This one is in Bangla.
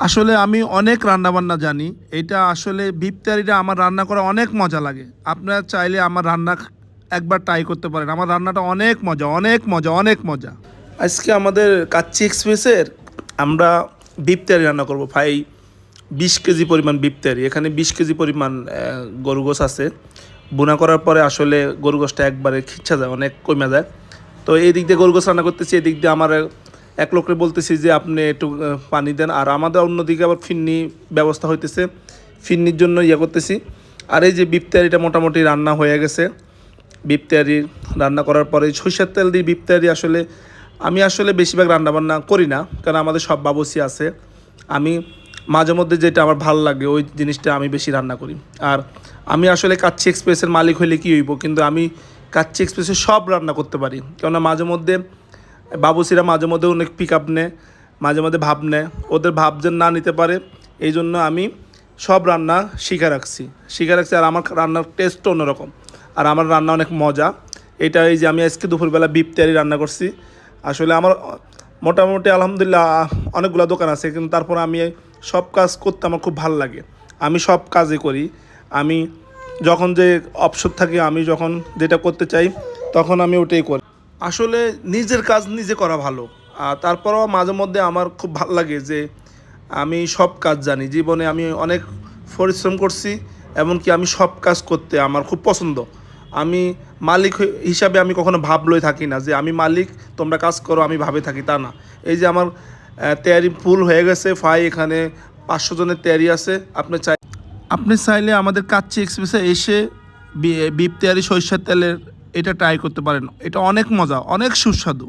আসলে আমি অনেক রান্নাবান্না জানি। এটা আসলে বিফ তেহারিটা আমার রান্না করা অনেক মজা লাগে। আপনারা চাইলে আমার রান্না একবার ট্রাই করতে পারেন। আমার রান্নাটা অনেক মজা, অনেক মজা, অনেক মজা। আজকে আমাদের কাচ্চি এক্সপ্রেসের আমরা বিফ তেহারি রান্না করব ভাই। 20 কেজি পরিমাণ বিফ তেহারি। এখানে 20 কেজি পরিমাণ গরু গোশ আছে। ভুনা করার পরে আসলে গরু গোশটা একবারে খিচ্ছা যায়, অনেক কমে যায়। তো এই দিক দিয়ে গরু গোশ রান্না করতেছি, এদিক দিয়ে আমার এক লোককে বলতেছি যে আপনি একটু পানি দেন। আর আমাদের অন্যদিকে আবার ফিন্নি ব্যবস্থা হইতেছে, ফিন্নির জন্য ইয়ে করতেছি। আর এই যে বিফ তেহারিটা মোটামুটি রান্না হয়ে গেছে। বিফ তেহারি রান্না করার পরে সরিষার তেল দিয়ে বিফ তেহারি আসলে আমি আসলে বেশিরভাগ রান্নাবান্না করি না, কারণ আমাদের সব বাবুর্চি আছে। আমি মাঝে মধ্যে যেটা আমার ভালো লাগে ওই জিনিসটা আমি বেশি রান্না করি। আর আমি আসলে কাচ্চি এক্সপ্রেসের মালিক হইলে কী হইব, কিন্তু আমি কাচ্চি এক্সপ্রেসের সব রান্না করতে পারি। কেননা মাঝে মধ্যে বাবুসিরা মাঝে মধ্যে অনেক পিক আপ নেয়, মাঝে মধ্যে ভাব নেয়, ওদের ভাব যেন না নিতে পারে এই জন্য আমি সব রান্না শিখে রাখছি। আর আমার রান্নার টেস্টও অন্যরকম, আর আমার রান্না অনেক মজা। এটা এই যে আমি আজকে দুপুরবেলা বিফ তেহারি রান্না করছি। আসলে আমার মোটামুটি আলহামদুলিল্লাহ অনেকগুলো দোকান আছে, কিন্তু তারপর আমি সব কাজ করতে আমার খুব ভালো লাগে। আমি সব কাজই করি। আমি যখন যে অবসর থাকি, আমি যখন যেটা করতে চাই তখন আমি ওটাই করি। আসলে নিজের কাজ নিজে করা ভালো। আর তারপরেও মাঝে মধ্যে আমার খুব ভালো লাগে যে আমি সব কাজ জানি। জীবনে আমি অনেক পরিশ্রম করছি, এমনকি আমি সব কাজ করতে আমার খুব পছন্দ। আমি মালিক হিসাবে আমি কখনো ভাবলই থাকি না যে আমি মালিক, তোমরা কাজ করো, আমি ভাবে থাকি তা না। এই যে আমার তেয়ারি ফুল হয়ে গেছে ফাই, এখানে 500 জনের তেয়ারি আছে। আপনি চাইলে আমাদের কাচ্চি এক্সপ্রেসে এসে বিফ তেহারি সরিষার তেলের এটা ট্রাই করতে পারেন। এটা অনেক মজা, অনেক সুস্বাদু।